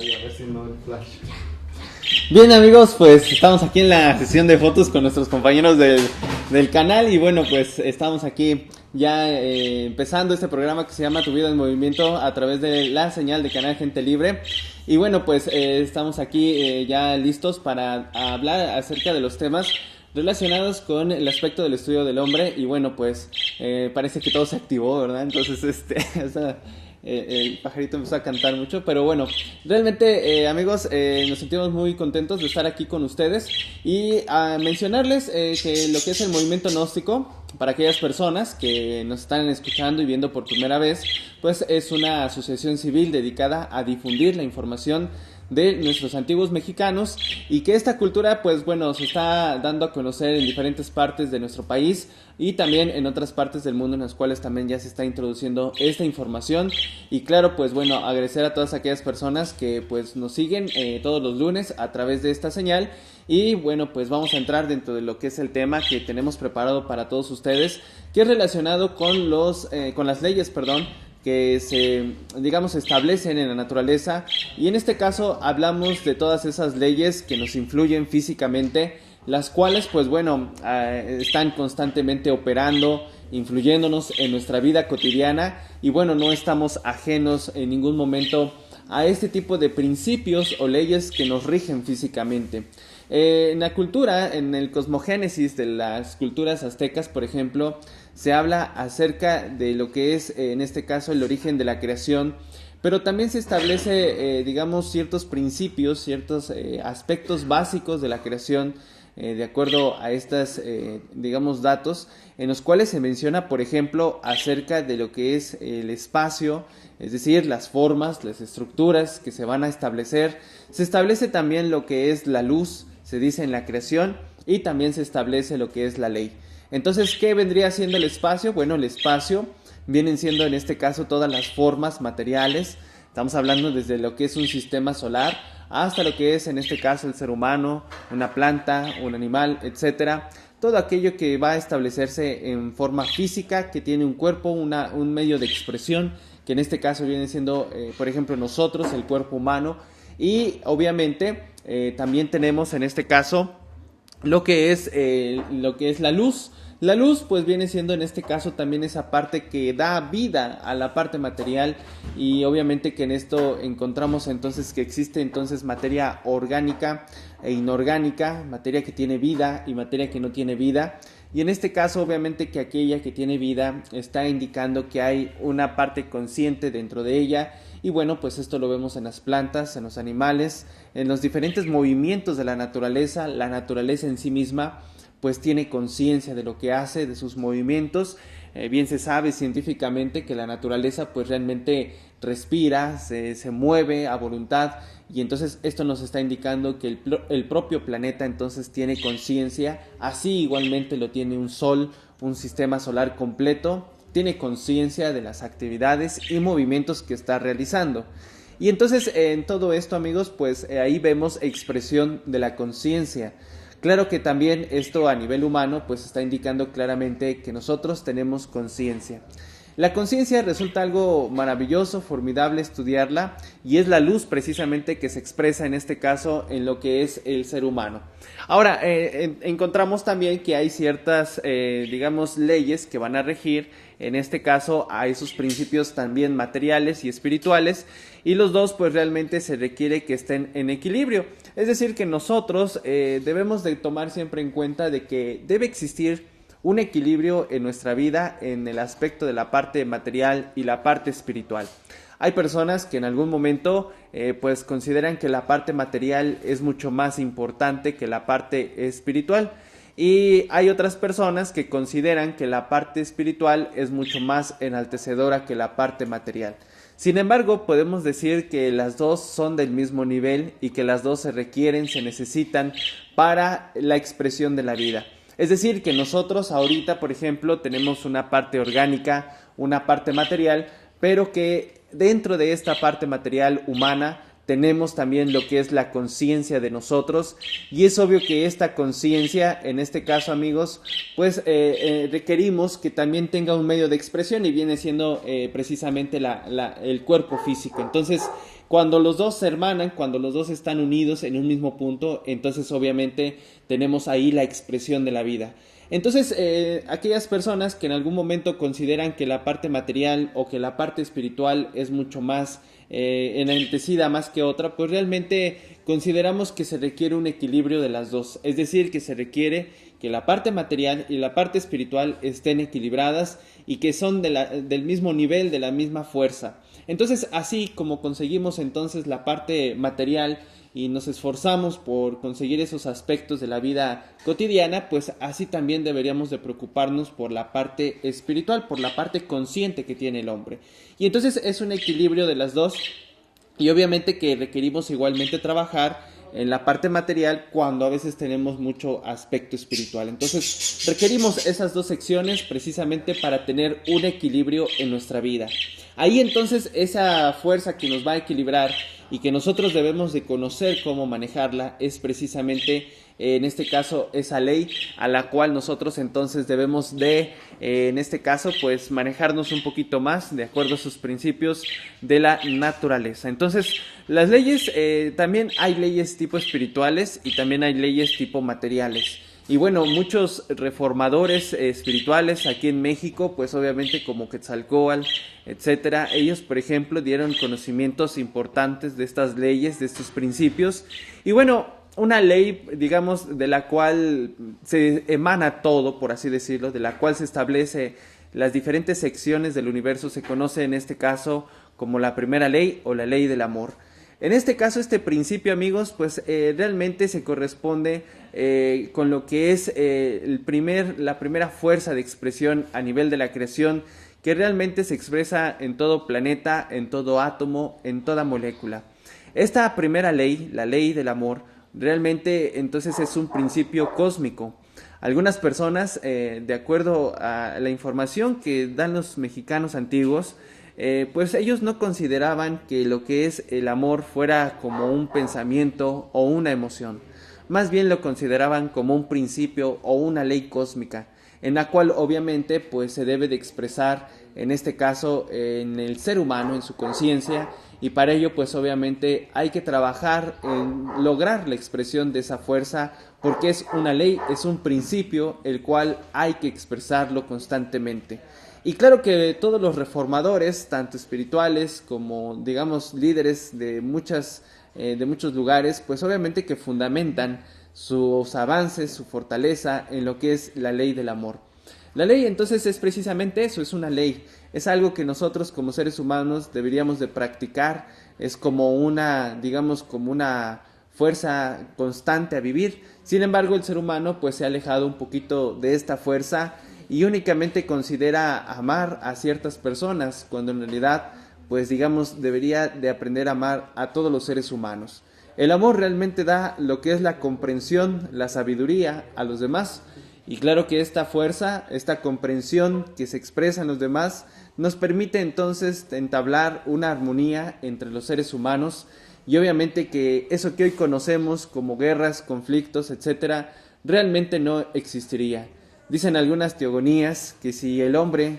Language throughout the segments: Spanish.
y a ver si no el flash. Bien amigos, pues estamos aquí en la sesión de fotos con nuestros compañeros del canal y bueno, pues estamos aquí ya empezando este programa que se llama Tu Vida en Movimiento a través de la señal de Canal Gente Libre. Y bueno, pues estamos aquí ya listos para hablar acerca de los temas relacionados con el aspecto del estudio del hombre. Y bueno, pues parece que todo se activó, ¿verdad? Entonces el pajarito empezó a cantar mucho, pero bueno, realmente amigos, nos sentimos muy contentos de estar aquí con ustedes y a mencionarles que lo que es el movimiento gnóstico, para aquellas personas que nos están escuchando y viendo por primera vez, pues es una asociación civil dedicada a difundir la información de nuestros antiguos mexicanos y que esta cultura pues bueno se está dando a conocer en diferentes partes de nuestro país y también en otras partes del mundo en las cuales también ya se está introduciendo esta información. Y claro, pues bueno, agradecer a todas aquellas personas que pues nos siguen todos los lunes a través de esta señal. Y bueno, pues vamos a entrar dentro de lo que es el tema que tenemos preparado para todos ustedes, que es relacionado con con las leyes, perdón, que se, digamos, establecen en la naturaleza. Y en este caso hablamos de todas esas leyes que nos influyen físicamente, las cuales pues bueno están constantemente operando, influyéndonos en nuestra vida cotidiana y bueno, no estamos ajenos en ningún momento a este tipo de principios o leyes que nos rigen físicamente. En la cultura, en el cosmogénesis de las culturas aztecas, por ejemplo, se habla acerca de lo que es, en este caso, el origen de la creación, pero también se establece, digamos, ciertos principios, ciertos aspectos básicos de la creación, de acuerdo a estos, digamos, datos, en los cuales se menciona, por ejemplo, acerca de lo que es el espacio, es decir, las formas, las estructuras que se van a establecer. Se establece también lo que es la luz, se dice en la creación, y también se establece lo que es la ley. Entonces, ¿qué vendría siendo el espacio? Bueno, el espacio vienen siendo en este caso todas las formas materiales. Estamos hablando desde lo que es un sistema solar hasta lo que es en este caso el ser humano, una planta, un animal, etcétera. Todo aquello que va a establecerse en forma física, que tiene un cuerpo, un medio de expresión, que en este caso viene siendo, por ejemplo, nosotros, el cuerpo humano. Y obviamente también tenemos en este caso lo que es la luz. La luz pues viene siendo en este caso también esa parte que da vida a la parte material y obviamente que en esto encontramos entonces que existe entonces materia orgánica e inorgánica, materia que tiene vida y materia que no tiene vida. Y en este caso obviamente que aquella que tiene vida está indicando que hay una parte consciente dentro de ella. Y bueno, pues esto lo vemos en las plantas, en los animales, en los diferentes movimientos de la naturaleza en sí misma pues tiene conciencia de lo que hace, de sus movimientos. Bien se sabe científicamente que la naturaleza pues realmente respira, se mueve a voluntad y entonces esto nos está indicando que el propio planeta entonces tiene conciencia, así igualmente lo tiene un sol, un sistema solar completo, tiene conciencia de las actividades y movimientos que está realizando. Y entonces en todo esto amigos pues ahí vemos expresión de la conciencia. Claro que también esto a nivel humano pues está indicando claramente que nosotros tenemos conciencia. La conciencia resulta algo maravilloso, formidable estudiarla y es la luz precisamente que se expresa en este caso en lo que es el ser humano. Ahora, encontramos también que hay ciertas, digamos, leyes que van a regir en este caso a esos principios también materiales y espirituales y los dos pues realmente se requiere que estén en equilibrio. Es decir que nosotros debemos de tomar siempre en cuenta de que debe existir un equilibrio en nuestra vida en el aspecto de la parte material y la parte espiritual. Hay personas que en algún momento pues consideran que la parte material es mucho más importante que la parte espiritual y hay otras personas que consideran que la parte espiritual es mucho más enaltecedora que la parte material. Sin embargo, podemos decir que las dos son del mismo nivel y que las dos se requieren, se necesitan para la expresión de la vida. Es decir, que nosotros ahorita, por ejemplo, tenemos una parte orgánica, una parte material, pero que dentro de esta parte material humana tenemos también lo que es la conciencia de nosotros y es obvio que esta conciencia, en este caso amigos, pues requerimos que también tenga un medio de expresión y viene siendo precisamente el cuerpo físico. Entonces, Cuando los dos se hermanan, cuando los dos están unidos en un mismo punto, entonces obviamente tenemos ahí la expresión de la vida. Entonces, aquellas personas que en algún momento consideran que la parte material o que la parte espiritual es mucho más enaltecida más que otra, pues realmente consideramos que se requiere un equilibrio de las dos. Es decir, que se requiere que la parte material y la parte espiritual estén equilibradas y que son del mismo nivel, de la misma fuerza. Entonces, así como conseguimos entonces la parte material y nos esforzamos por conseguir esos aspectos de la vida cotidiana, pues así también deberíamos de preocuparnos por la parte espiritual, por la parte consciente que tiene el hombre. Y entonces es un equilibrio de las dos, y obviamente que requerimos igualmente trabajar en la parte material cuando a veces tenemos mucho aspecto espiritual. Entonces requerimos esas dos secciones precisamente para tener un equilibrio en nuestra vida. Ahí entonces esa fuerza que nos va a equilibrar y que nosotros debemos de conocer cómo manejarla es precisamente en este caso esa ley a la cual nosotros entonces debemos de en este caso pues manejarnos un poquito más de acuerdo a sus principios de la naturaleza. Entonces las leyes, también hay leyes tipo espirituales y también hay leyes tipo materiales. Y bueno, muchos reformadores espirituales aquí en México, pues obviamente como Quetzalcóatl, etcétera, ellos por ejemplo dieron conocimientos importantes de estas leyes, de estos principios. Y bueno, una ley, digamos, de la cual se emana todo, por así decirlo, de la cual se establece las diferentes secciones del universo, se conoce en este caso como la primera ley o la ley del amor. En este caso, este principio, amigos, pues realmente se corresponde con lo que es la primera fuerza de expresión a nivel de la creación, que realmente se expresa en todo planeta, en todo átomo, en toda molécula. Esta primera ley, la ley del amor, realmente entonces es un principio cósmico. Algunas personas, de acuerdo a la información que dan los mexicanos antiguos, pues ellos no consideraban que lo que es el amor fuera como un pensamiento o una emoción. Más bien lo consideraban como un principio o una ley cósmica, en la cual obviamente pues se debe de expresar, en este caso, en el ser humano, en su conciencia, y para ello pues obviamente hay que trabajar en lograr la expresión de esa fuerza, porque es una ley, es un principio, el cual hay que expresarlo constantemente. Y claro que todos los reformadores, tanto espirituales como, digamos, líderes de muchos lugares, pues obviamente que fundamentan sus avances, su fortaleza en lo que es la ley del amor. La ley entonces es precisamente eso, es una ley, es algo que nosotros como seres humanos deberíamos de practicar, es como una, digamos, como una fuerza constante a vivir. Sin embargo, el ser humano pues se ha alejado un poquito de esta fuerza y únicamente considera amar a ciertas personas, cuando en realidad, pues digamos, debería de aprender a amar a todos los seres humanos. El amor realmente da lo que es la comprensión, la sabiduría a los demás, y claro que esta fuerza, esta comprensión que se expresa en los demás, nos permite entonces entablar una armonía entre los seres humanos, y obviamente que eso que hoy conocemos como guerras, conflictos, etcétera, realmente no existiría. Dicen algunas teogonías que si el hombre,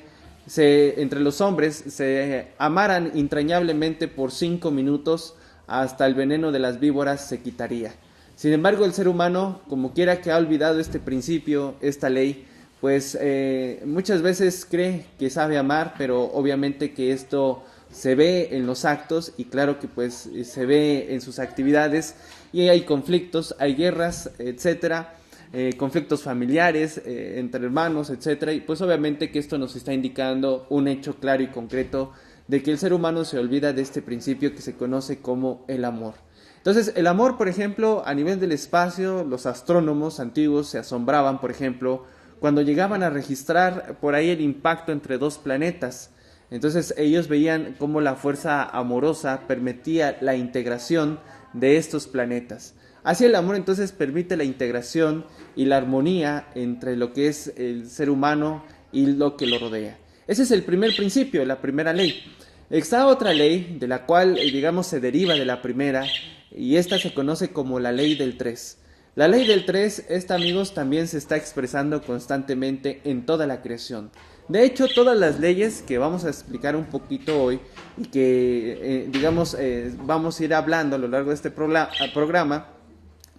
entre los hombres, se amaran entrañablemente por 5 minutos, hasta el veneno de las víboras se quitaría. Sin embargo, el ser humano, como quiera que ha olvidado este principio, esta ley, pues muchas veces cree que sabe amar, pero obviamente que esto se ve en los actos y claro que pues se ve en sus actividades y hay conflictos, hay guerras, etcétera. Conflictos familiares entre hermanos, etcétera, y pues obviamente que esto nos está indicando un hecho claro y concreto de que el ser humano se olvida de este principio que se conoce como el amor. Entonces, el amor, por ejemplo, a nivel del espacio, los astrónomos antiguos se asombraban, por ejemplo, cuando llegaban a registrar por ahí el impacto entre dos planetas. Entonces, ellos veían cómo la fuerza amorosa permitía la integración de estos planetas. Así el amor entonces permite la integración y la armonía entre lo que es el ser humano y lo que lo rodea. Ese es el primer principio, la primera ley. Está otra ley de la cual, digamos, se deriva de la primera y esta se conoce como la ley del 3. La ley del 3, esta, amigos, también se está expresando constantemente en toda la creación. De hecho, todas las leyes que vamos a explicar un poquito hoy y que, vamos a ir hablando a lo largo de este programa,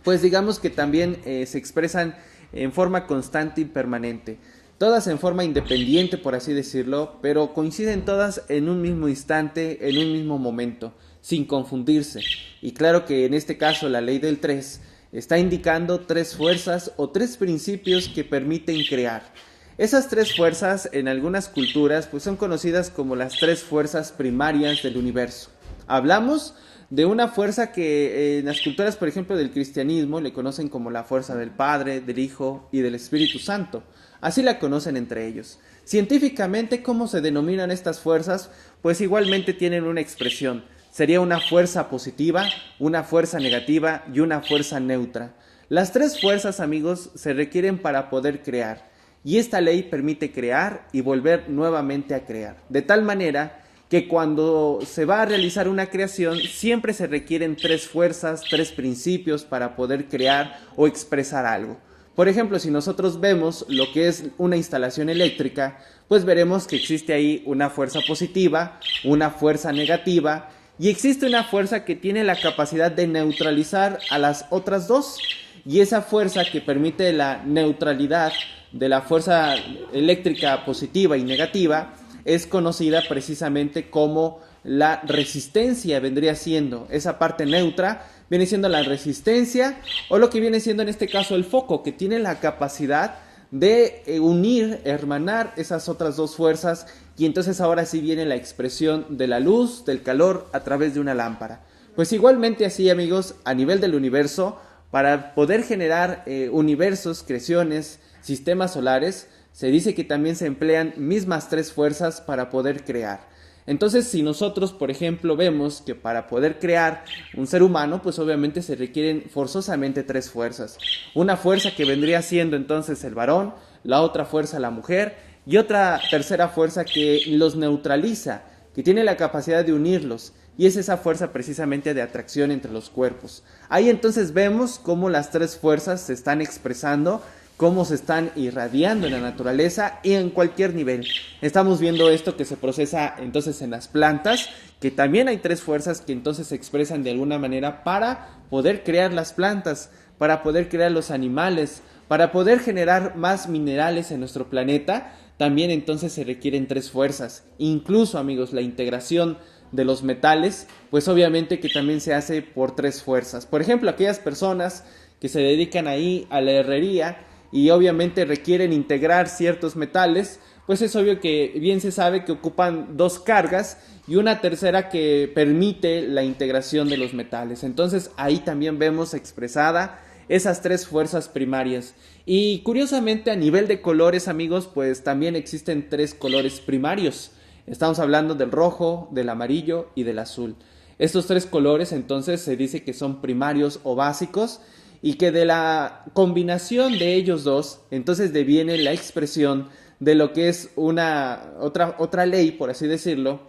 pues digamos que también se expresan en forma constante y permanente. Todas en forma independiente, por así decirlo, pero coinciden todas en un mismo instante, en un mismo momento, sin confundirse. Y claro que en este caso la ley del 3 está indicando 3 fuerzas o 3 principios que permiten crear. Esas 3 fuerzas en algunas culturas pues son conocidas como las 3 fuerzas primarias del universo. Hablamos de una fuerza que en las culturas, por ejemplo, del cristianismo le conocen como la fuerza del Padre, del Hijo y del Espíritu Santo. Así la conocen entre ellos. Científicamente, ¿cómo se denominan estas fuerzas? Pues igualmente tienen una expresión. Sería una fuerza positiva, una fuerza negativa y una fuerza neutra. Las 3 fuerzas, amigos, se requieren para poder crear. Y esta ley permite crear y volver nuevamente a crear. De tal manera que cuando se va a realizar una creación, siempre se requieren 3 fuerzas, 3 principios para poder crear o expresar algo. Por ejemplo, si nosotros vemos lo que es una instalación eléctrica, pues veremos que existe ahí una fuerza positiva, una fuerza negativa, y existe una fuerza que tiene la capacidad de neutralizar a las otras 2, y esa fuerza que permite la neutralidad de la fuerza eléctrica positiva y negativa es conocida precisamente como la resistencia. Vendría siendo esa parte neutra, viene siendo la resistencia, o lo que viene siendo en este caso el foco, que tiene la capacidad de unir, hermanar esas otras 2 fuerzas, y entonces ahora sí viene la expresión de la luz, del calor a través de una lámpara. Pues igualmente así, amigos, a nivel del universo, para poder generar universos, creaciones, sistemas solares, se dice que también se emplean mismas 3 fuerzas para poder crear. Entonces, si nosotros, por ejemplo, vemos que para poder crear un ser humano, pues obviamente se requieren forzosamente 3 fuerzas. Una fuerza que vendría siendo entonces el varón, la otra fuerza la mujer y otra tercera fuerza que los neutraliza, que tiene la capacidad de unirlos. Y es esa fuerza precisamente de atracción entre los cuerpos. Ahí entonces vemos cómo las 3 fuerzas se están expresando, cómo se están irradiando en la naturaleza y en cualquier nivel. Estamos viendo esto que se procesa entonces en las plantas, que también hay 3 fuerzas que entonces se expresan de alguna manera para poder crear las plantas, para poder crear los animales, para poder generar más minerales en nuestro planeta. También entonces se requieren 3 fuerzas. Incluso, amigos, la integración de los metales, pues obviamente que también se hace por 3 fuerzas. Por ejemplo, aquellas personas que se dedican ahí a la herrería y obviamente requieren integrar ciertos metales, pues es obvio que bien se sabe que ocupan 2 cargas y una tercera que permite la integración de los metales. Entonces ahí también vemos expresada esas 3 fuerzas primarias. Y curiosamente a nivel de colores, amigos, pues también existen 3 colores primarios. Estamos hablando del rojo, del amarillo y del azul. Estos 3 colores entonces se dice que son primarios o básicos, y que de la combinación de ellos 2, entonces deviene la expresión de lo que es otra ley, por así decirlo,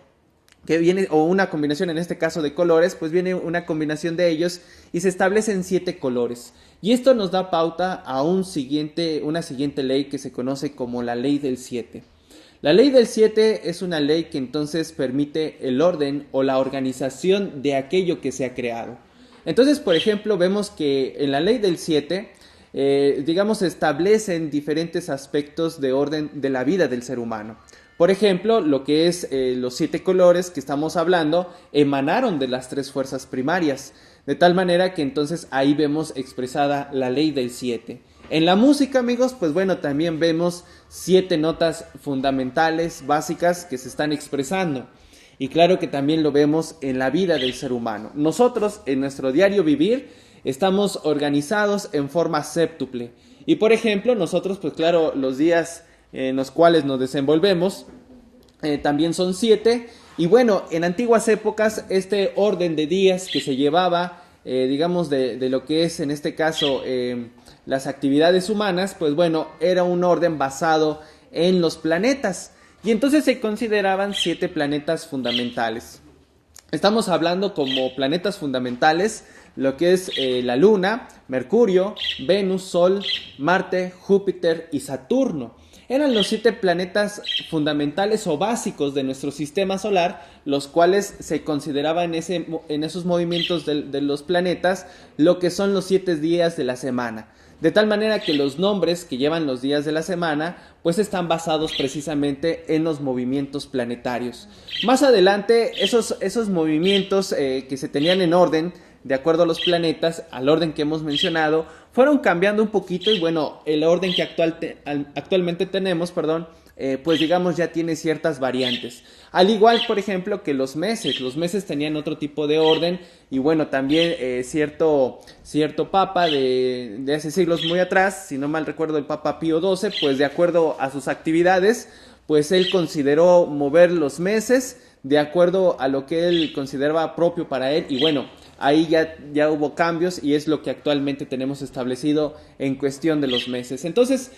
que viene, o una combinación en este caso de colores, pues viene una combinación de ellos y se establecen 7 colores. Y esto nos da pauta a una siguiente ley que se conoce como la ley del 7. La ley del 7 es una ley que entonces permite el orden o la organización de aquello que se ha creado. Entonces, por ejemplo, vemos que en la ley del 7, se establecen diferentes aspectos de orden de la vida del ser humano. Por ejemplo, lo que es los 7 colores que estamos hablando emanaron de las 3 fuerzas primarias, de tal manera que entonces ahí vemos expresada la ley del 7. En la música, amigos, pues bueno, también vemos 7 notas fundamentales, básicas, que se están expresando. Y claro que también lo vemos en la vida del ser humano. Nosotros, en nuestro diario vivir, estamos organizados en forma séptuple. Y por ejemplo, nosotros, pues claro, los días en los cuales nos desenvolvemos también son 7. Y bueno, en antiguas épocas, este orden de días que se llevaba, de lo que es en este caso las actividades humanas, pues bueno, era un orden basado en los planetas. Y entonces se consideraban 7 planetas fundamentales. Estamos hablando como planetas fundamentales lo que es la Luna, Mercurio, Venus, Sol, Marte, Júpiter y Saturno. eran los 7 planetas fundamentales o básicos de nuestro sistema solar, los cuales se consideraban en esos movimientos de los planetas lo que son los 7 días de la semana. De tal manera que los nombres que llevan los días de la semana pues están basados precisamente en los movimientos planetarios. Más adelante esos movimientos que se tenían en orden de acuerdo a los planetas, al orden que hemos mencionado, fueron cambiando un poquito y bueno, el orden que actualmente tenemos, pues digamos ya tiene ciertas variantes. Al igual, por ejemplo, que los meses tenían otro tipo de orden y bueno, también cierto papa de hace siglos muy atrás, si no mal recuerdo el Papa Pío XII, pues de acuerdo a sus actividades, pues él consideró mover los meses de acuerdo a lo que él consideraba propio para él y bueno, ahí ya hubo cambios y es lo que actualmente tenemos establecido en cuestión de los meses. Entonces,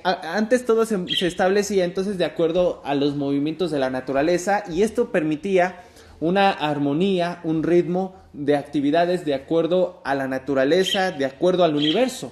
antes todo se establecía entonces de acuerdo a los movimientos de la naturaleza y esto permitía una armonía, un ritmo de actividades de acuerdo a la naturaleza, de acuerdo al universo.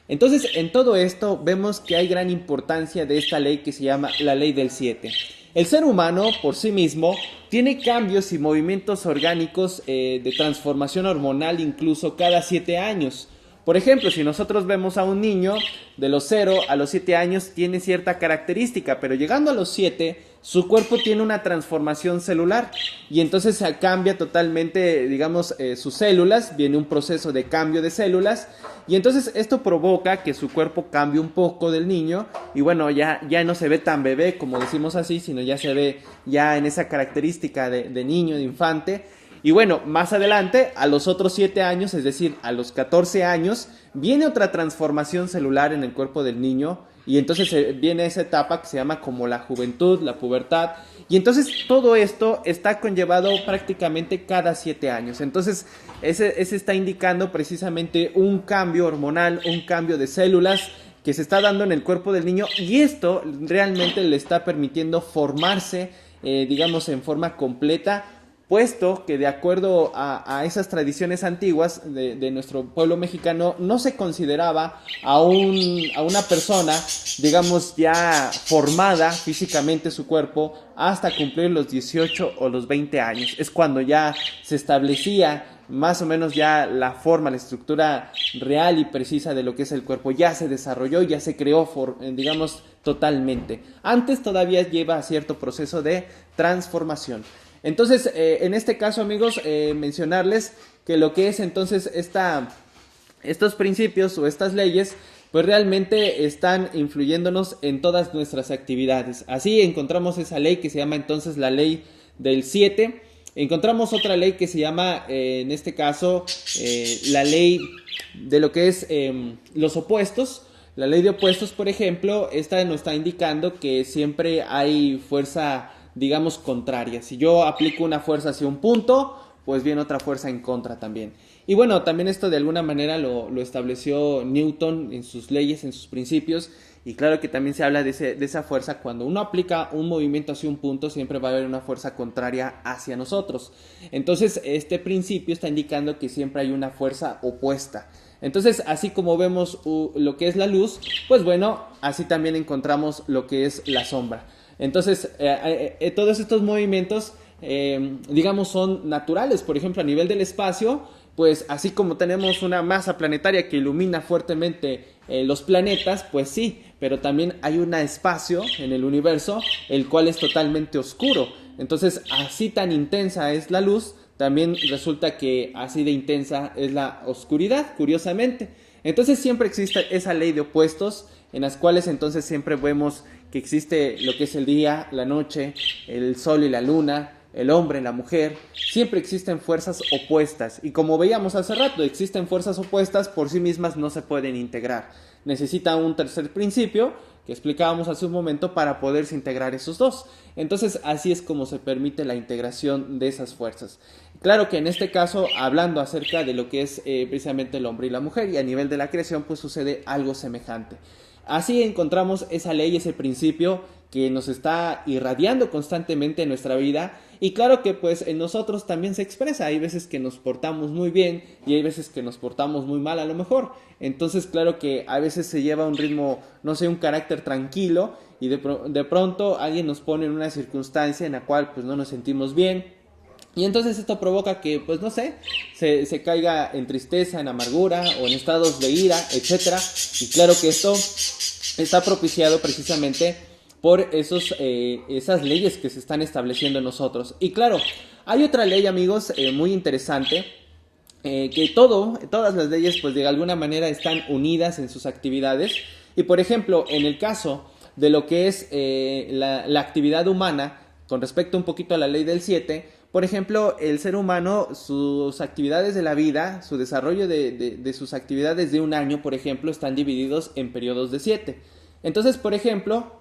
Entonces, en todo esto vemos que hay gran importancia de esta ley que se llama la ley del 7. El ser humano, por sí mismo, tiene cambios y movimientos orgánicos de transformación hormonal incluso cada 7 años. Por ejemplo, si nosotros vemos a un niño de los 0 a los 7 años, tiene cierta característica, pero llegando a los 7, su cuerpo tiene una transformación celular y entonces cambia totalmente, digamos, sus células, viene un proceso de cambio de células y entonces esto provoca que su cuerpo cambie un poco del niño y bueno, ya no se ve tan bebé como decimos así, sino ya se ve ya en esa característica de niño, de infante. Y bueno, más adelante, a los otros 7 años, es decir, a los 14 años, viene otra transformación celular en el cuerpo del niño y entonces viene esa etapa que se llama como la juventud, la pubertad y entonces todo esto está conllevado prácticamente cada 7 años. Entonces ese está indicando precisamente un cambio hormonal, un cambio de células que se está dando en el cuerpo del niño y esto realmente le está permitiendo formarse, digamos, en forma completa, puesto que de acuerdo a esas tradiciones antiguas de nuestro pueblo mexicano no se consideraba a una persona, digamos, ya formada físicamente su cuerpo hasta cumplir los 18 o los 20 años. Es cuando ya se establecía más o menos ya la forma, la estructura real y precisa de lo que es el cuerpo. Ya se desarrolló, ya se creó, digamos, totalmente. Antes todavía lleva cierto proceso de transformación. Entonces, en este caso, amigos, mencionarles que lo que es entonces estos principios o estas leyes, pues realmente están influyéndonos en todas nuestras actividades. Así encontramos esa ley que se llama entonces la ley del 7. Encontramos otra ley que se llama, en este caso, la ley de lo que es los opuestos. La ley de opuestos, por ejemplo, esta nos está indicando que siempre hay fuerza, digamos, contraria. Si yo aplico una fuerza hacia un punto, pues viene otra fuerza en contra también. Y bueno, también esto de alguna manera lo estableció Newton en sus leyes, en sus principios. Y claro que también se habla de esa fuerza. Cuando uno aplica un movimiento hacia un punto, siempre va a haber una fuerza contraria hacia nosotros. Entonces, este principio está indicando que siempre hay una fuerza opuesta. Entonces, así como vemos lo que es la luz, pues bueno, así también encontramos lo que es la sombra. Entonces, todos estos movimientos, digamos, son naturales. Por ejemplo, a nivel del espacio, pues así como tenemos una masa planetaria que ilumina fuertemente los planetas, pues sí, pero también hay un espacio en el universo el cual es totalmente oscuro. Entonces, así tan intensa es la luz, también resulta que así de intensa es la oscuridad, curiosamente. Entonces siempre existe esa ley de opuestos, en las cuales entonces siempre vemos que existe lo que es el día, la noche, el sol y la luna, el hombre, la mujer. Siempre existen fuerzas opuestas y como veíamos hace rato, existen fuerzas opuestas, por sí mismas no se pueden integrar. Necesita un tercer principio que explicábamos hace un momento para poderse integrar esos dos. Entonces así es como se permite la integración de esas fuerzas. Claro que en este caso, hablando acerca de lo que es precisamente el hombre y la mujer, y a nivel de la creación pues sucede algo semejante. Así encontramos esa ley, ese principio que nos está irradiando constantemente en nuestra vida. Y claro que pues en nosotros también se expresa. Hay veces que nos portamos muy bien y hay veces que nos portamos muy mal a lo mejor. Entonces claro que a veces se lleva un ritmo, no sé, un carácter tranquilo, y de pronto alguien nos pone en una circunstancia en la cual pues no nos sentimos bien. Y entonces esto provoca que, pues no sé, se caiga en tristeza, en amargura o en estados de ira, etcétera. Y claro que esto está propiciado precisamente por esas leyes que se están estableciendo en nosotros. Y claro, hay otra ley, amigos, muy interesante, que todas las leyes pues de alguna manera están unidas en sus actividades. Y por ejemplo, en el caso de lo que es la actividad humana, con respecto un poquito a la ley del 7, por ejemplo, el ser humano, sus actividades de la vida, su desarrollo de sus actividades de un año, por ejemplo, están divididos en periodos de 7. Entonces, por ejemplo,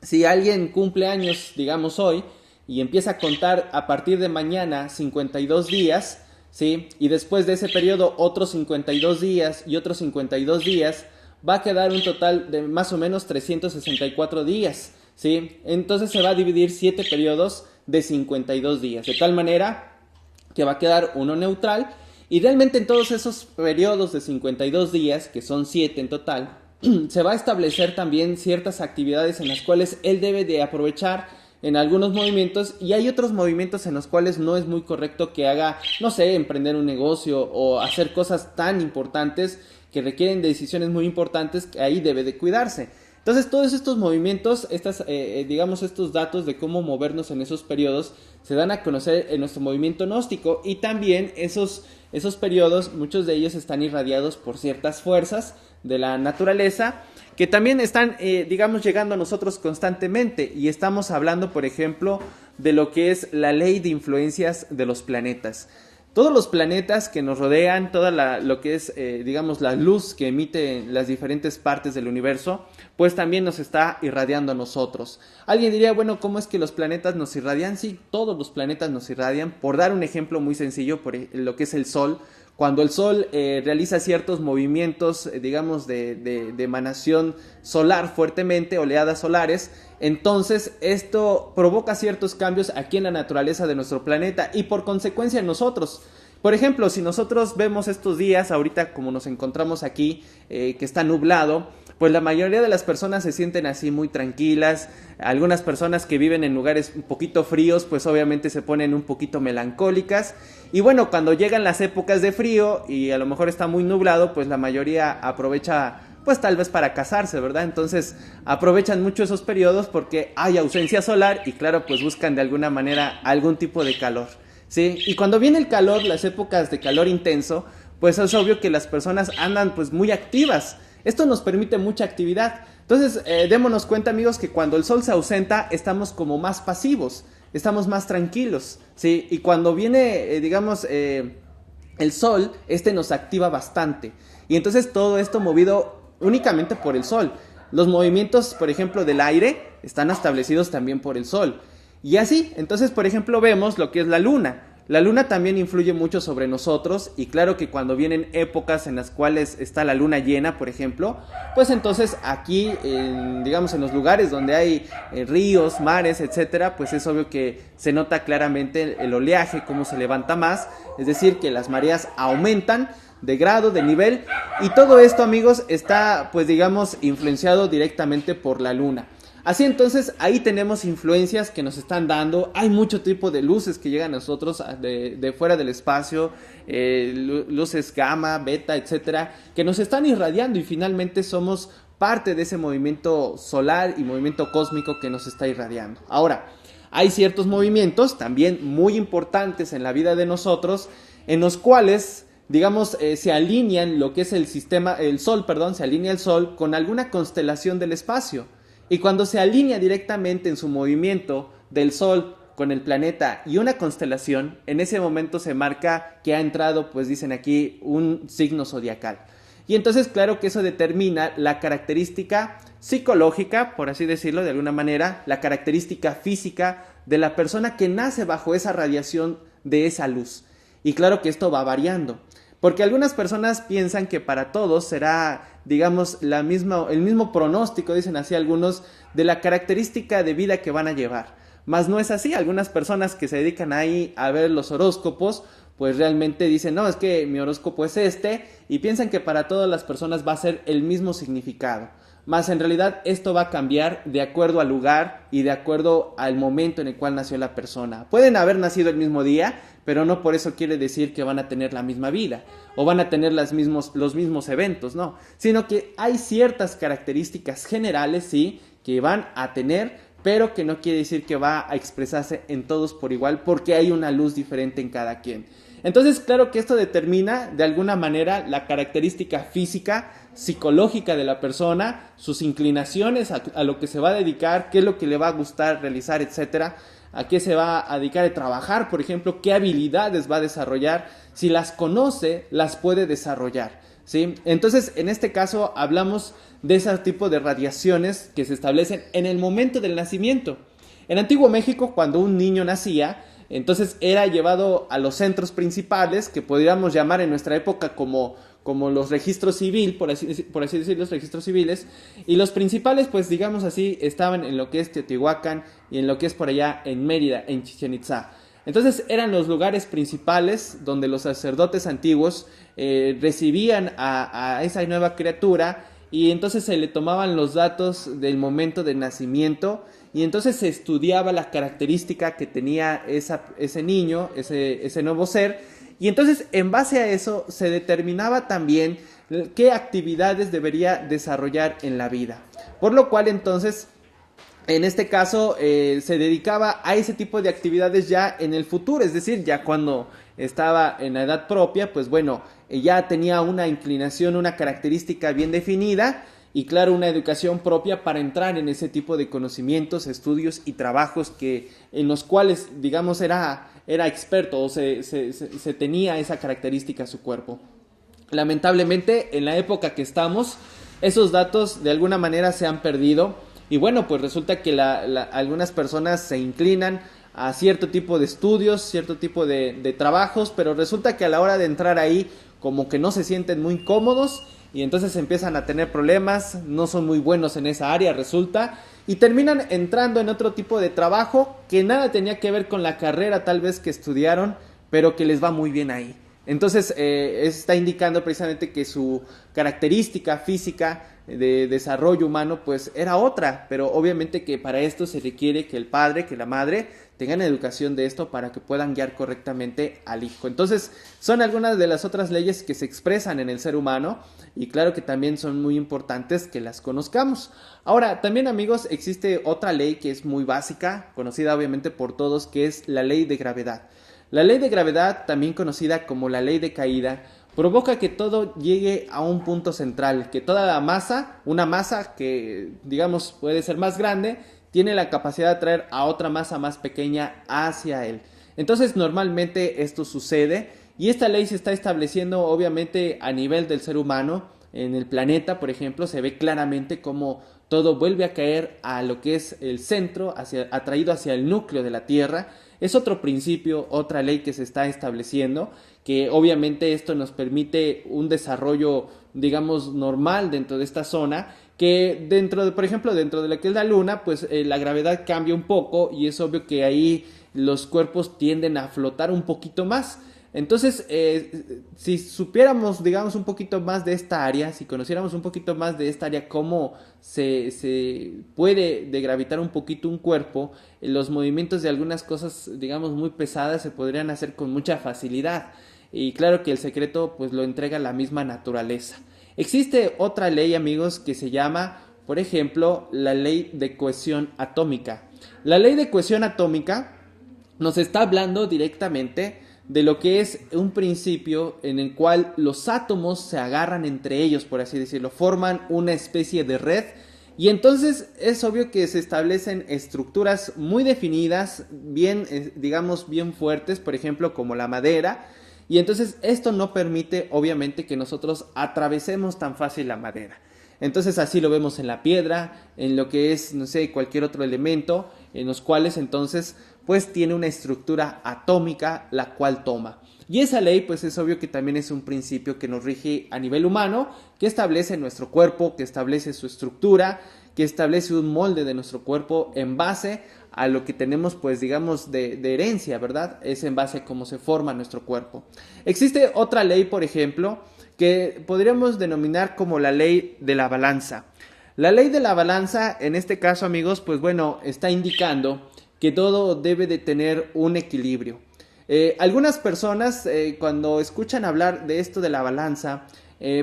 si alguien cumple años, digamos hoy, y empieza a contar a partir de mañana 52 días, ¿sí? Y después de ese periodo otros 52 días y otros 52 días, va a quedar un total de más o menos 364 días, ¿sí? Entonces se va a dividir 7 periodos de 52 días, de tal manera que va a quedar uno neutral. Y realmente en todos esos periodos de 52 días, que son 7 en total, se va a establecer también ciertas actividades en las cuales él debe de aprovechar en algunos movimientos, y hay otros movimientos en los cuales no es muy correcto que haga, no sé, emprender un negocio o hacer cosas tan importantes que requieren de decisiones muy importantes, que ahí debe de cuidarse. Entonces todos estos movimientos, digamos estos datos de cómo movernos en esos periodos se dan a conocer en nuestro movimiento gnóstico, y también esos periodos, muchos de ellos están irradiados por ciertas fuerzas de la naturaleza que también están, digamos, llegando a nosotros constantemente, y estamos hablando, por ejemplo, de lo que es la ley de influencias de los planetas. Todos los planetas que nos rodean, lo que es, digamos, la luz que emite las diferentes partes del universo, pues también nos está irradiando a nosotros. Alguien diría, bueno, ¿cómo es que los planetas nos irradian? Sí, todos los planetas nos irradian. Por dar un ejemplo muy sencillo, por lo que es el Sol, cuando el Sol realiza ciertos movimientos, digamos, de emanación solar fuertemente, oleadas solares, entonces esto provoca ciertos cambios aquí en la naturaleza de nuestro planeta y por consecuencia en nosotros. Por ejemplo, si nosotros vemos estos días, ahorita como nos encontramos aquí, que está nublado, pues la mayoría de las personas se sienten así muy tranquilas. Algunas personas que viven en lugares un poquito fríos, pues obviamente se ponen un poquito melancólicas. Y bueno, cuando llegan las épocas de frío y a lo mejor está muy nublado, pues la mayoría aprovecha, pues tal vez para casarse, ¿verdad? Entonces aprovechan mucho esos periodos porque hay ausencia solar y claro, pues buscan de alguna manera algún tipo de calor, ¿sí? Y cuando viene el calor, las épocas de calor intenso, pues es obvio que las personas andan pues muy activas. Esto nos permite mucha actividad. Entonces, démonos cuenta, amigos, que cuando el sol se ausenta, estamos como más pasivos, estamos más tranquilos, ¿sí? Y cuando viene, digamos, el sol, nos activa bastante. Y entonces todo esto movido únicamente por el sol. Los movimientos, por ejemplo, del aire, están establecidos también por el sol. Y así, entonces, por ejemplo, vemos lo que es la luna. La luna también influye mucho sobre nosotros y claro que cuando vienen épocas en las cuales está la luna llena, por ejemplo, pues entonces aquí, digamos en los lugares donde hay ríos, mares, etcétera, pues es obvio que se nota claramente el oleaje, cómo se levanta más, es decir, que las mareas aumentan de grado, de nivel, y todo esto, amigos, está pues digamos influenciado directamente por la luna. Así entonces ahí tenemos influencias que nos están dando, hay mucho tipo de luces que llegan a nosotros de fuera del espacio, luces gamma, beta, etcétera, que nos están irradiando y finalmente somos parte de ese movimiento solar y movimiento cósmico que nos está irradiando. Ahora, hay ciertos movimientos también muy importantes en la vida de nosotros en los cuales digamos, se alinean lo que es el Sol, se alinea el Sol con alguna constelación del espacio. Y cuando se alinea directamente en su movimiento del Sol con el planeta y una constelación, en ese momento se marca que ha entrado, pues dicen aquí, un signo zodiacal. Y entonces, claro que eso determina la característica psicológica, por así decirlo de alguna manera, la característica física de la persona que nace bajo esa radiación de esa luz. Y claro que esto va variando. Porque algunas personas piensan que para todos será, digamos, el mismo pronóstico, dicen así algunos, de la característica de vida que van a llevar. Mas no es así. Algunas personas que se dedican ahí a ver los horóscopos, pues realmente dicen, no, es que mi horóscopo es este, y piensan que para todas las personas va a ser el mismo significado. Mas en realidad esto va a cambiar de acuerdo al lugar y de acuerdo al momento en el cual nació la persona. Pueden haber nacido el mismo día, pero no por eso quiere decir que van a tener la misma vida o van a tener los mismos eventos, no. Sino que hay ciertas características generales, sí, que van a tener, pero que no quiere decir que va a expresarse en todos por igual, porque hay una luz diferente en cada quien. Entonces, claro que esto determina de alguna manera la característica física, psicológica de la persona, sus inclinaciones a lo que se va a dedicar, qué es lo que le va a gustar realizar, etcétera, a qué se va a dedicar a trabajar, por ejemplo, qué habilidades va a desarrollar, si las conoce, las puede desarrollar, ¿sí? Entonces, en este caso hablamos de ese tipo de radiaciones que se establecen en el momento del nacimiento. En Antiguo México, cuando un niño nacía, entonces era llevado a los centros principales, que podríamos llamar en nuestra época como los registros civil, por así decirlo, los registros civiles, y los principales, pues digamos así, estaban en lo que es Teotihuacán y en lo que es por allá en Mérida, en Chichén Itzá. Entonces eran los lugares principales donde los sacerdotes antiguos recibían a esa nueva criatura, y entonces se le tomaban los datos del momento del nacimiento, y entonces se estudiaba la característica que tenía ese niño, ese nuevo ser, y entonces en base a eso se determinaba también qué actividades debería desarrollar en la vida. Por lo cual entonces, en este caso, se dedicaba a ese tipo de actividades ya en el futuro, es decir, ya cuando estaba en la edad propia, pues bueno, ya tenía una inclinación, una característica bien definida, y claro, una educación propia para entrar en ese tipo de conocimientos, estudios y trabajos en los cuales, digamos, era experto o se tenía esa característica a su cuerpo. Lamentablemente, en la época que estamos, esos datos de alguna manera se han perdido, y bueno, pues resulta que algunas personas se inclinan a cierto tipo de estudios, cierto tipo de trabajos, pero resulta que a la hora de entrar ahí como que no se sienten muy cómodos, y entonces empiezan a tener problemas, no son muy buenos en esa área, resulta, y terminan entrando en otro tipo de trabajo que nada tenía que ver con la carrera tal vez que estudiaron, pero que les va muy bien ahí. Entonces está indicando precisamente que su característica física de desarrollo humano pues era otra, pero obviamente que para esto se requiere que el padre, que la madre tengan educación de esto para que puedan guiar correctamente al hijo. Entonces son algunas de las otras leyes que se expresan en el ser humano, y claro que también son muy importantes que las conozcamos. Ahora, también amigos, existe otra ley que es muy básica, conocida obviamente por todos, que es la ley de gravedad. La ley de gravedad, también conocida como la ley de caída, provoca que todo llegue a un punto central, que toda la masa, una masa que digamos puede ser más grande, tiene la capacidad de atraer a otra masa más pequeña hacia él. Entonces normalmente esto sucede, y esta ley se está estableciendo obviamente a nivel del ser humano. En el planeta, por ejemplo, se ve claramente cómo todo vuelve a caer a lo que es el centro, atraído hacia el núcleo de la Tierra. Es otro principio, otra ley que se está estableciendo, que obviamente esto nos permite un desarrollo, digamos, normal dentro de esta zona, que por ejemplo, dentro de lo que es la Luna, pues la gravedad cambia un poco, y es obvio que ahí los cuerpos tienden a flotar un poquito más. Entonces, si supiéramos, digamos, un poquito más de esta área, si conociéramos un poquito más de esta área, cómo se puede degravitar un poquito un cuerpo, los movimientos de algunas cosas, digamos, muy pesadas se podrían hacer con mucha facilidad. Y claro que el secreto, pues, lo entrega la misma naturaleza. Existe otra ley, amigos, que se llama, por ejemplo, la ley de cohesión atómica. La ley de cohesión atómica nos está hablando directamente de lo que es un principio en el cual los átomos se agarran entre ellos, por así decirlo, forman una especie de red, y entonces es obvio que se establecen estructuras muy definidas, bien, digamos, bien fuertes, por ejemplo, como la madera, y entonces esto no permite, obviamente, que nosotros atravesemos tan fácil la madera. Entonces así lo vemos en la piedra, en lo que es, no sé, cualquier otro elemento, en los cuales entonces pues tiene una estructura atómica la cual toma. Y esa ley pues es obvio que también es un principio que nos rige a nivel humano, que establece nuestro cuerpo, que establece su estructura, que establece un molde de nuestro cuerpo en base a lo que tenemos pues digamos de herencia, ¿verdad? Es en base a cómo se forma nuestro cuerpo. Existe otra ley, por ejemplo, que podríamos denominar como la ley de la balanza. La ley de la balanza, en este caso, amigos, pues bueno, está indicando que todo debe de tener un equilibrio. Algunas personas cuando escuchan hablar de esto de la balanza,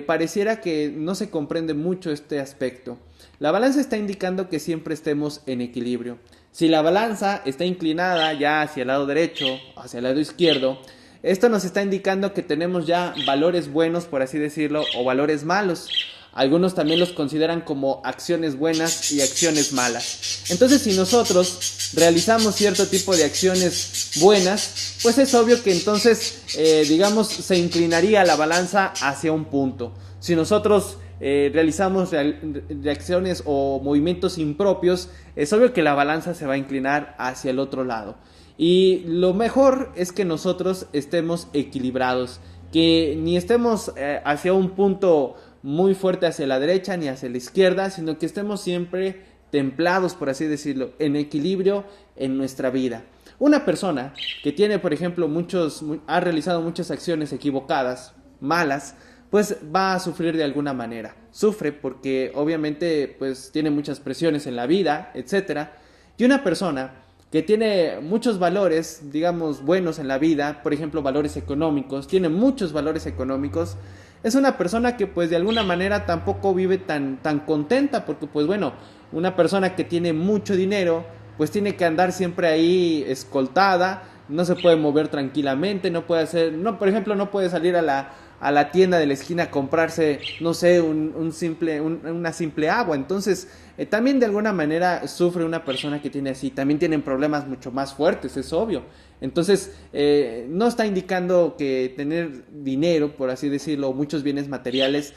pareciera que no se comprende mucho este aspecto. La balanza está indicando que siempre estemos en equilibrio. Si la balanza está inclinada ya hacia el lado derecho, hacia el lado izquierdo, esto nos está indicando que tenemos ya valores buenos, por así decirlo, o valores malos. Algunos también los consideran como acciones buenas y acciones malas. Entonces, si nosotros realizamos cierto tipo de acciones buenas, pues es obvio que entonces, digamos, se inclinaría la balanza hacia un punto. Si nosotros realizamos reacciones o movimientos impropios, es obvio que la balanza se va a inclinar hacia el otro lado. Y lo mejor es que nosotros estemos equilibrados, que ni estemos hacia un punto muy fuerte hacia la derecha ni hacia la izquierda, sino que estemos siempre templados, por así decirlo, en equilibrio en nuestra vida. Una persona que tiene, por ejemplo, ha realizado muchas acciones equivocadas, malas, pues va a sufrir de alguna manera. Sufre porque obviamente pues tiene muchas presiones en la vida, etcétera. Y una persona que tiene muchos valores, digamos, buenos en la vida, por ejemplo, valores económicos, tiene muchos valores económicos, es una persona que pues de alguna manera tampoco vive tan contenta, porque pues bueno, una persona que tiene mucho dinero, pues tiene que andar siempre ahí escoltada, no se puede mover tranquilamente, por ejemplo, no puede salir a la tienda de la esquina a comprarse, no sé, una simple agua. Entonces, también de alguna manera sufre una persona que tiene así. También tienen problemas mucho más fuertes, es obvio. Entonces, no está indicando que tener dinero, por así decirlo, muchos bienes materiales,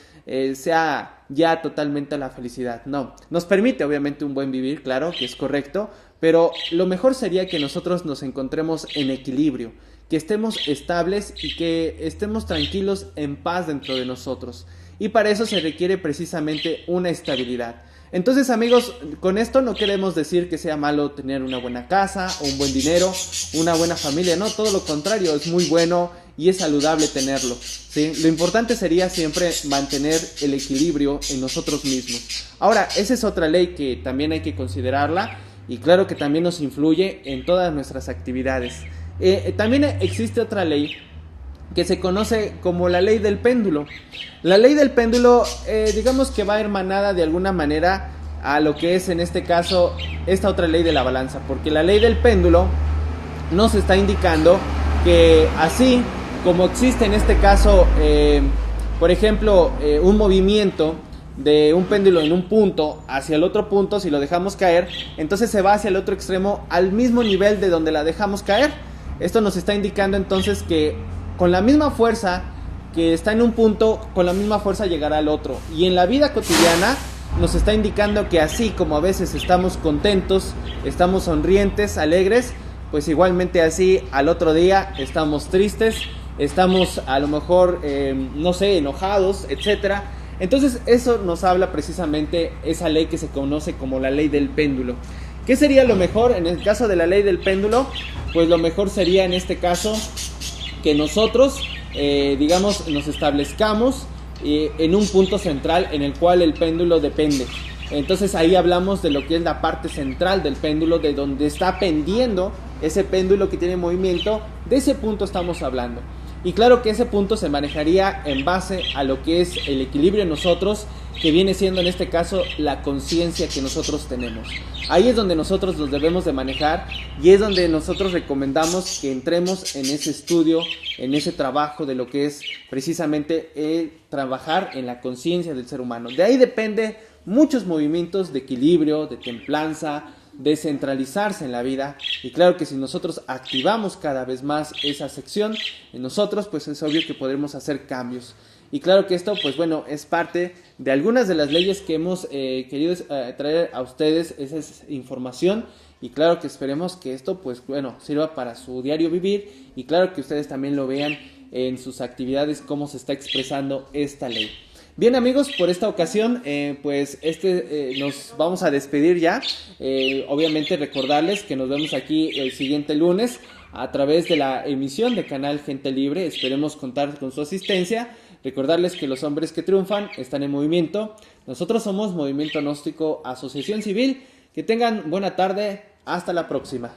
sea ya totalmente la felicidad. No, nos permite obviamente un buen vivir, claro, que es correcto, pero lo mejor sería que nosotros nos encontremos en equilibrio, que estemos estables y que estemos tranquilos, en paz dentro de nosotros. Y para eso se requiere precisamente una estabilidad. Entonces, amigos, con esto no queremos decir que sea malo tener una buena casa, un buen dinero, una buena familia. No, todo lo contrario, es muy bueno y es saludable tenerlo, ¿sí? Lo importante sería siempre mantener el equilibrio en nosotros mismos. Ahora, esa es otra ley que también hay que considerarla y claro que también nos influye en todas nuestras actividades. También existe otra ley que se conoce como la ley del péndulo. La ley del péndulo, digamos que va hermanada de alguna manera a lo que es en este caso esta otra ley de la balanza, porque la ley del péndulo nos está indicando que así como existe en este caso, por ejemplo, un movimiento de un péndulo en un punto hacia el otro punto, si lo dejamos caer, entonces se va hacia el otro extremo al mismo nivel de donde la dejamos caer. Esto nos está indicando entonces que con la misma fuerza que está en un punto, con la misma fuerza llegará al otro. Y en la vida cotidiana nos está indicando que así como a veces estamos contentos, estamos sonrientes, alegres, pues igualmente así al otro día estamos tristes, estamos a lo mejor, no sé, enojados, etcétera. Entonces eso nos habla precisamente esa ley que se conoce como la ley del péndulo. ¿Qué sería lo mejor en el caso de la ley del péndulo? Pues lo mejor sería en este caso que nosotros, digamos, nos establezcamos en un punto central en el cual el péndulo depende. Entonces ahí hablamos de lo que es la parte central del péndulo, de donde está pendiendo ese péndulo que tiene movimiento. De ese punto estamos hablando. Y claro que ese punto se manejaría en base a lo que es el equilibrio en nosotros, que viene siendo en este caso la conciencia que nosotros tenemos. Ahí es donde nosotros nos debemos de manejar y es donde nosotros recomendamos que entremos en ese estudio, en ese trabajo de lo que es precisamente el trabajar en la conciencia del ser humano. De ahí depende muchos movimientos de equilibrio, de templanza, descentralizarse en la vida. Y claro que si nosotros activamos cada vez más esa sección en nosotros, pues es obvio que podremos hacer cambios. Y claro que esto, pues bueno, es parte de algunas de las leyes que hemos querido traer a ustedes, esa es información. Y claro que esperemos que esto, pues bueno, sirva para su diario vivir. Y claro que ustedes también lo vean en sus actividades, cómo se está expresando esta ley. Bien amigos, por esta ocasión pues nos vamos a despedir ya. Obviamente recordarles que nos vemos aquí el siguiente lunes a través de la emisión de Canal Gente Libre. Esperemos contar con su asistencia. Recordarles que los hombres que triunfan están en movimiento. Nosotros somos Movimiento Gnóstico Asociación Civil. Que tengan buena tarde. Hasta la próxima.